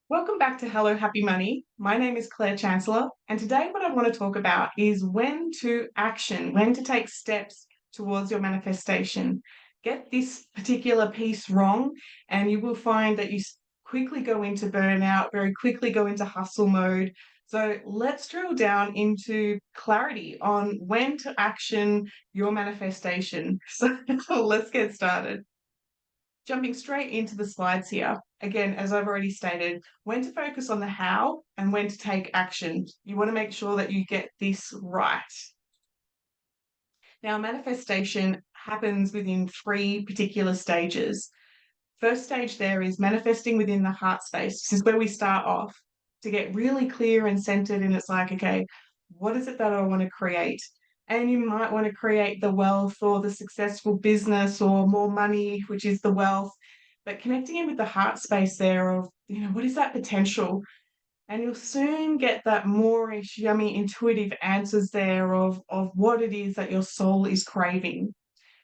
Welcome back to Hello Happy Money. My name is Claire Chancellor, and today what I want to talk about is when to action, when to take steps towards your manifestation. Get this particular piece wrong, and you will find that quickly go into burnout, very quickly go into hustle mode. So let's drill down into clarity on when to action your manifestation. So let's get started. Jumping straight into the slides here. Again, as I've already stated, when to focus on the how and when to take action. You want to make sure that you get this right. Now, manifestation happens within three particular stages. First stage there is manifesting within the heart space. This is where we start off to get really clear and centered. And it's like, okay, what is it that I want to create? And you might want to create the wealth or the successful business or more money, which is the wealth. But connecting in with the heart space there of, what is that potential? And you'll soon get that moreish, yummy, intuitive answers there of what it is that your soul is craving.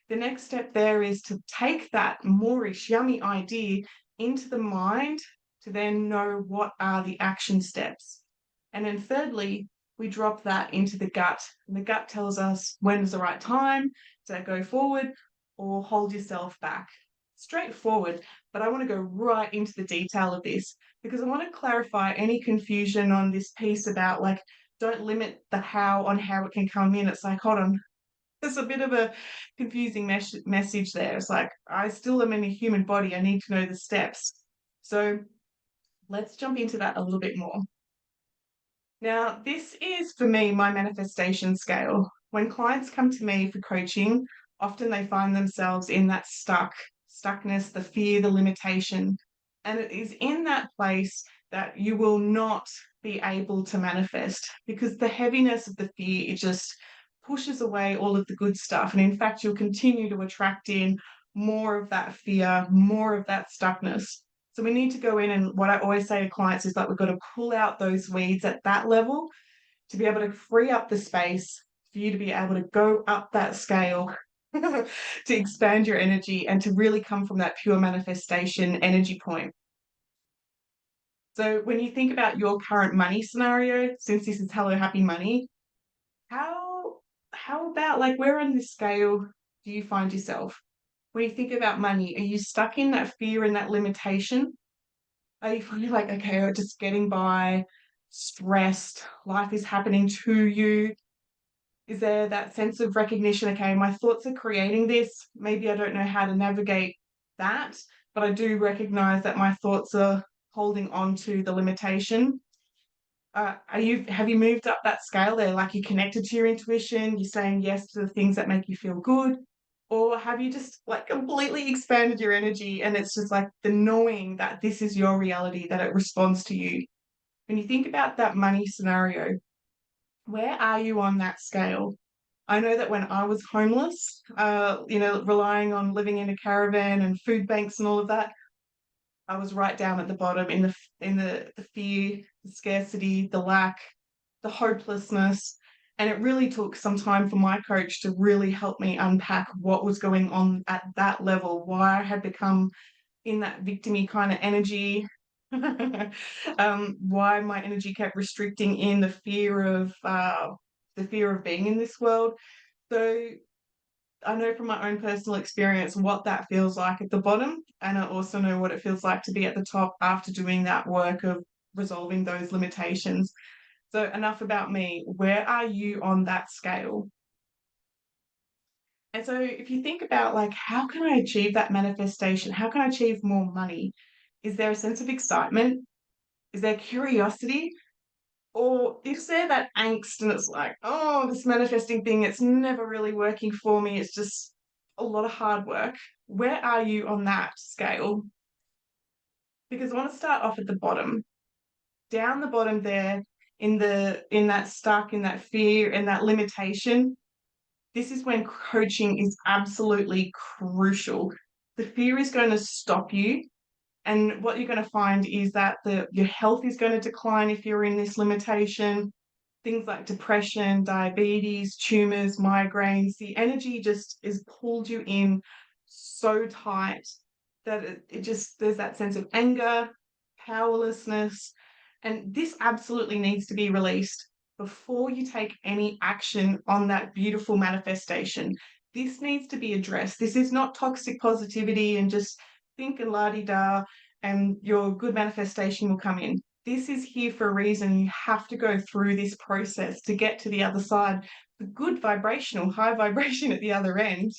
The next step there is to take that moreish, yummy idea into the mind to then know what are the action steps. And then thirdly, we drop that into the gut. And the gut tells us when is the right time to go forward or hold yourself back. Straightforward, but I want to go right into the detail of this because I want to clarify any confusion on this piece about don't limit the how on how it can come in. It's like, hold on, there's a bit of a confusing message there. It's like, I still am in a human body. I need to know the steps. So let's jump into that a little bit more. Now, this is for me my manifestation scale. When clients come to me for coaching, often they find themselves in that stuckness, the fear, the limitation. And it is in that place that you will not be able to manifest because the heaviness of the fear, it just pushes away all of the good stuff. And in fact, you'll continue to attract in more of that fear, more of that stuckness. So we need to go in, and what I always say to clients is that we've got to pull out those weeds at that level to be able to free up the space for you to be able to go up that scale to expand your energy and to really come from that pure manifestation energy point. So when you think about your current money scenario, since this is Hello Happy Money, how how about where on this scale do you find yourself? When you think about money, are you stuck in that fear and that limitation? Are you feeling like, okay, I'm just getting by, stressed, life is happening to you? Is there that sense of recognition, okay, my thoughts are creating this, maybe I don't know how to navigate that, but I do recognize that my thoughts are holding on to the limitation. Have you moved up that scale there? Like, you connected to your intuition, you're saying yes to the things that make you feel good, or have you just completely expanded your energy and it's just like the knowing that this is your reality, that it responds to you? When you think about that money scenario, where are you on that scale? I know that when I was homeless, relying on living in a caravan and food banks and all of that, I was right down at the bottom in the fear, the scarcity, the lack, the hopelessness. And it really took some time for my coach to really help me unpack what was going on at that level, why I had become in that victimy kind of energy, why my energy kept restricting in the fear of being in this world. So I know from my own personal experience what that feels like at the bottom, and I also know what it feels like to be at the top after doing that work of resolving those limitations. So enough about me. Where are you on that scale? And so if you think about how can I achieve that manifestation? How can I achieve more money? Is there a sense of excitement? Is there curiosity? Or is there that angst and it's like, oh, this manifesting thing, it's never really working for me. It's just a lot of hard work. Where are you on that scale? Because I want to start off at the bottom. Down the bottom there, in that stuck, in that fear, in that limitation, this is when coaching is absolutely crucial. The fear is going to stop you. And what you're going to find is that your health is going to decline if you're in this limitation. Things like depression, diabetes, tumors, migraines, the energy just is pulled you in so tight that it just, there's that sense of anger, powerlessness. And this absolutely needs to be released before you take any action on that beautiful manifestation. This needs to be addressed. This is not toxic positivity and just think and la di da, and your good manifestation will come in. This is here for a reason. You have to go through this process to get to the other side, the good vibrational, high vibration at the other end.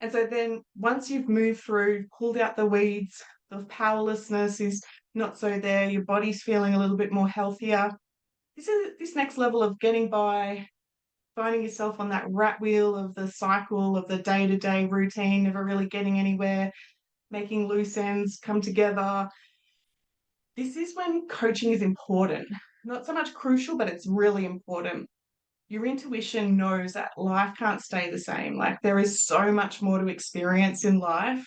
And so then once you've moved through, pulled out the weeds, the powerlessness is not so there, your body's feeling a little bit more healthier. This is this next level of getting by, finding yourself on that rat wheel of the cycle of the day-to-day routine, never really getting anywhere, making loose ends come together. This is when coaching is important. Not so much crucial, but it's really important. Your intuition knows that life can't stay the same. Like there is so much more to experience in life.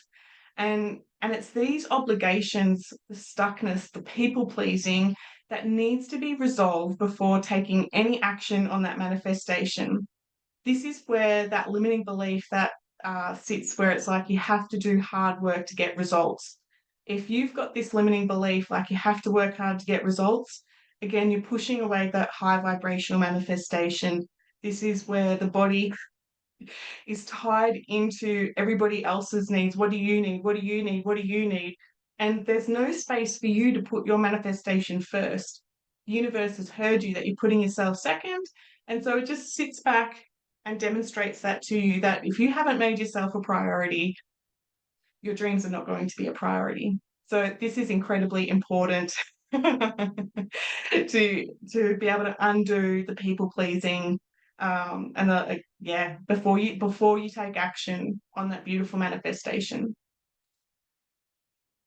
And it's these obligations, the stuckness, the people pleasing that needs to be resolved before taking any action on that manifestation. This is where that limiting belief that sits, where it's like you have to do hard work to get results. If you've got this limiting belief, like you have to work hard to get results, again, you're pushing away that high vibrational manifestation. This is where the body is tied into everybody else's needs. What do you need? What do you need? What do you need? And there's no space for you to put your manifestation first. The universe has heard you that you're putting yourself second. And so it just sits back and demonstrates that to you, that if you haven't made yourself a priority, your dreams are not going to be a priority. So this is incredibly important to be able to undo the people pleasing, and the yeah, before you take action on that beautiful manifestation.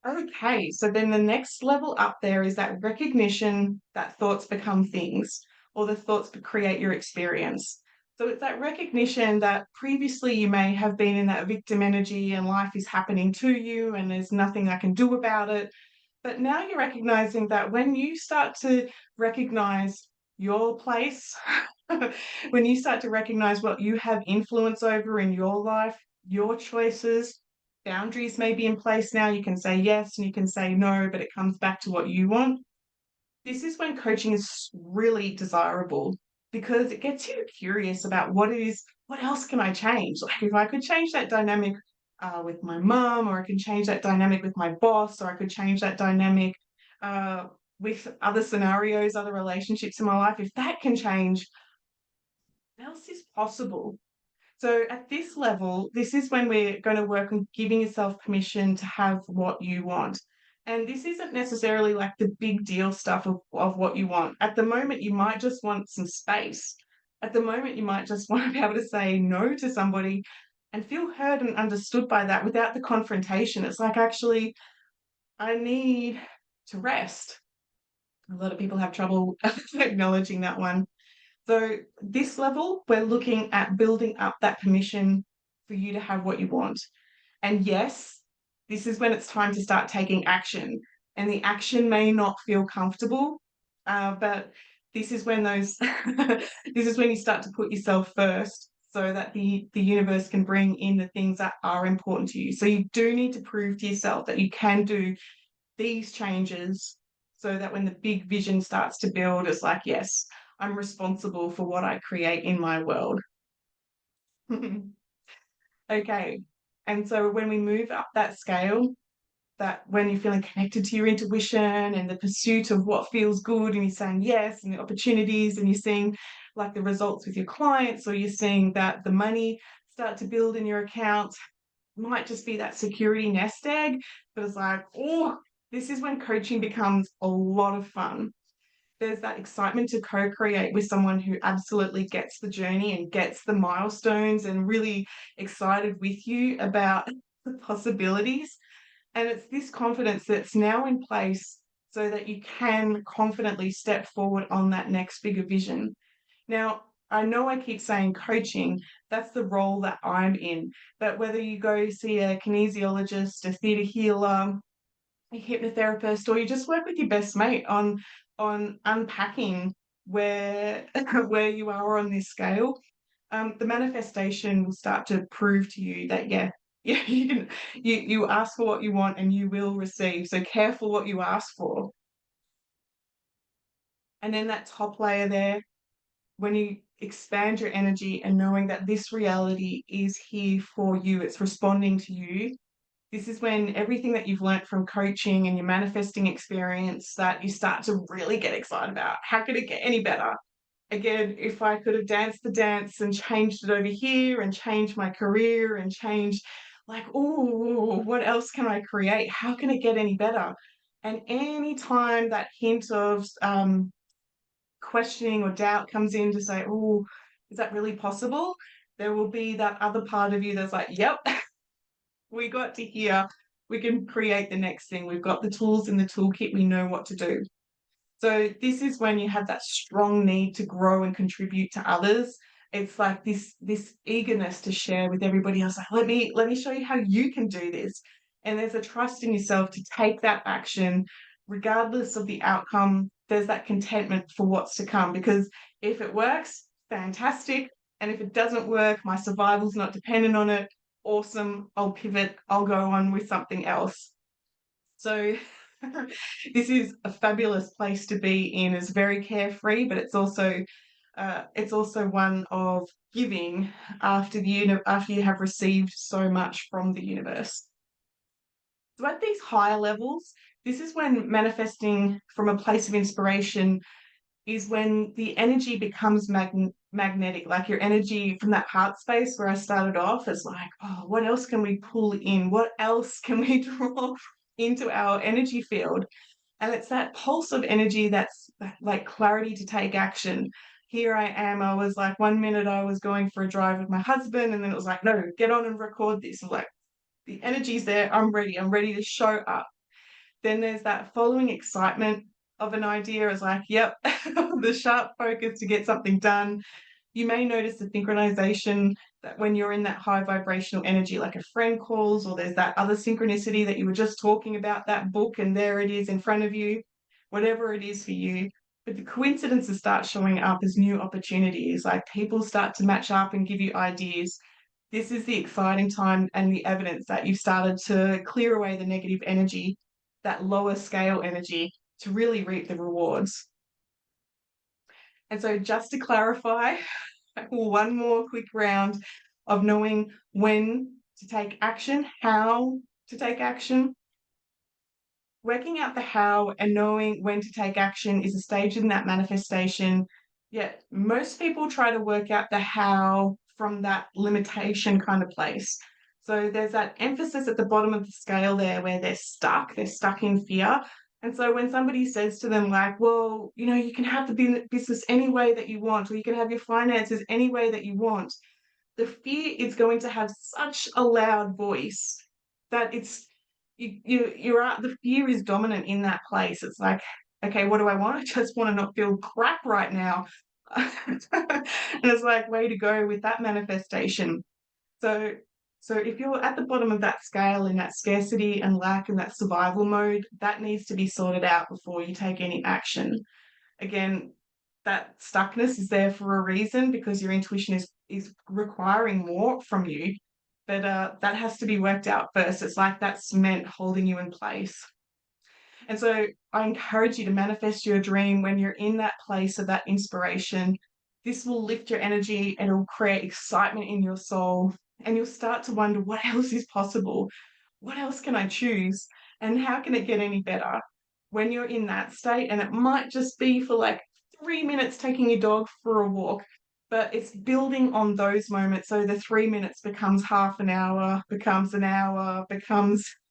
Okay, so then the next level up there is that recognition that thoughts become things, or the thoughts create your experience. So it's that recognition that previously you may have been in that victim energy and life is happening to you and there's nothing I can do about it. But now you're recognizing that when you start to recognize your place, when you start to recognize what you have influence over in your life, your choices, boundaries may be in place now. You can say yes and you can say no, but it comes back to what you want. This is when coaching is really desirable because it gets you curious about what it is, what else can I change? Like if I could change that dynamic with my mum, or I can change that dynamic with my boss, or I could change that dynamic uh, with other scenarios, other relationships in my life. If that can change, what else is possible? So at this level, this is when we're going to work on giving yourself permission to have what you want. And this isn't necessarily like the big deal stuff of what you want. At the moment, you might just want some space. At the moment, you might just want to be able to say no to somebody and feel heard and understood by that without the confrontation. It's like, actually, I need to rest. A lot of people have trouble acknowledging that one. So this level, we're looking at building up that permission for you to have what you want. And yes, this is when it's time to start taking action. And the action may not feel comfortable, but this is when those this is when you start to put yourself first so that the universe can bring in the things that are important to you. So you do need to prove to yourself that you can do these changes so that when the big vision starts to build, it's like, yes, I'm responsible for what I create in my world. Okay. And so when we move up that scale, that when you're feeling connected to your intuition and the pursuit of what feels good, and you're saying yes, and the opportunities, and you're seeing like the results with your clients, or you're seeing that the money start to build in your account, might just be that security nest egg, but it's like, oh, this is when coaching becomes a lot of fun. There's that excitement to co-create with someone who absolutely gets the journey and gets the milestones and really excited with you about the possibilities. And it's this confidence that's now in place so that you can confidently step forward on that next bigger vision. Now, I know I keep saying coaching, that's the role that I'm in, but whether you go see a kinesiologist, a theatre healer, a hypnotherapist, or you just work with your best mate on unpacking where where you are on this scale, the manifestation will start to prove to you that, yeah, Yeah, you ask for what you want and you will receive. So careful what you ask for. And then that top layer there, when you expand your energy and knowing that this reality is here for you, it's responding to you. This is when everything that you've learnt from coaching and your manifesting experience that you start to really get excited about. How could it get any better? Again, if I could have danced the dance and changed it over here and changed my career and changed, like, oh, what else can I create? How can it get any better? And any time that hint of questioning or doubt comes in to say, oh, is that really possible? There will be that other part of you that's like, yep, we got to here. We can create the next thing. We've got the tools in the toolkit. We know what to do. So this is when you have that strong need to grow and contribute to others. It's like this eagerness to share with everybody else. Like, let me show you how you can do this. And there's a trust in yourself to take that action, regardless of the outcome. There's that contentment for what's to come. Because if it works, fantastic. And if it doesn't work, my survival's not dependent on it. Awesome. I'll pivot. I'll go on with something else. So this is a fabulous place to be in. It's very carefree, but it's also one of giving after after you have received so much from the universe. So at these higher levels, this is when manifesting from a place of inspiration is when the energy becomes magnetic. Like your energy from that heart space where I started off is like, oh, what else can we pull in? What else can we draw into our energy field? And it's that pulse of energy that's like clarity to take action. Here I am. I was like, 1 minute I was going for a drive with my husband, and then it was like, no, get on and record this. I'm like, the energy's there. I'm ready. I'm ready to show up. Then there's that following excitement of an idea is like, yep, the sharp focus to get something done. You may notice the synchronization that when you're in that high vibrational energy, like a friend calls, or there's that other synchronicity that you were just talking about, that book, and there it is in front of you, whatever it is for you. But the coincidences start showing up as new opportunities, like people start to match up and give you ideas. This is the exciting time and the evidence that you've started to clear away the negative energy, that lower scale energy, to really reap the rewards. And so, just to clarify, one more quick round of knowing when to take action, how to take action. Working out the how and knowing when to take action is a stage in that manifestation. Yet most people try to work out the how from that limitation kind of place. So there's that emphasis at the bottom of the scale there where they're stuck in fear. And so when somebody says to them, like, well, you can have the business any way that you want, or you can have your finances any way that you want, the fear is going to have such a loud voice that you're out, the fear is dominant in that place. It's like, okay, what do I want? I just want to not feel crap right now. And it's like, way to go with that manifestation. So so if you're at the bottom of that scale in that scarcity and lack and that survival mode, that needs to be sorted out before you take any action. Again, that stuckness is there for a reason, because your intuition is requiring more from you, but that has to be worked out first. It's like that cement holding you in place. And so I encourage you to manifest your dream when you're in that place of that inspiration. This will lift your energy and it'll create excitement in your soul, and you'll start to wonder, what else is possible? What else can I choose? And how can it get any better? When you're in that state, and it might just be for like 3 minutes taking your dog for a walk, but it's building on those moments. So the 3 minutes becomes half an hour, becomes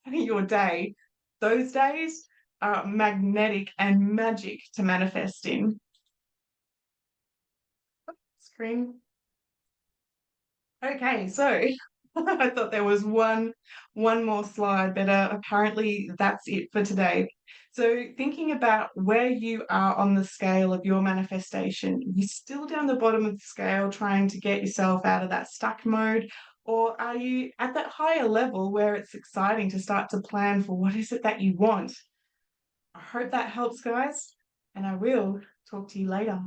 your day. Those days are magnetic and magic to manifest in. Screen. Okay, so I thought there was one more slide, but apparently that's it for today. So thinking about where you are on the scale of your manifestation, you still down the bottom of the scale trying to get yourself out of that stuck mode, or are you at that higher level where it's exciting to start to plan for what is it that you want? I hope that helps, guys, and I will talk to you later.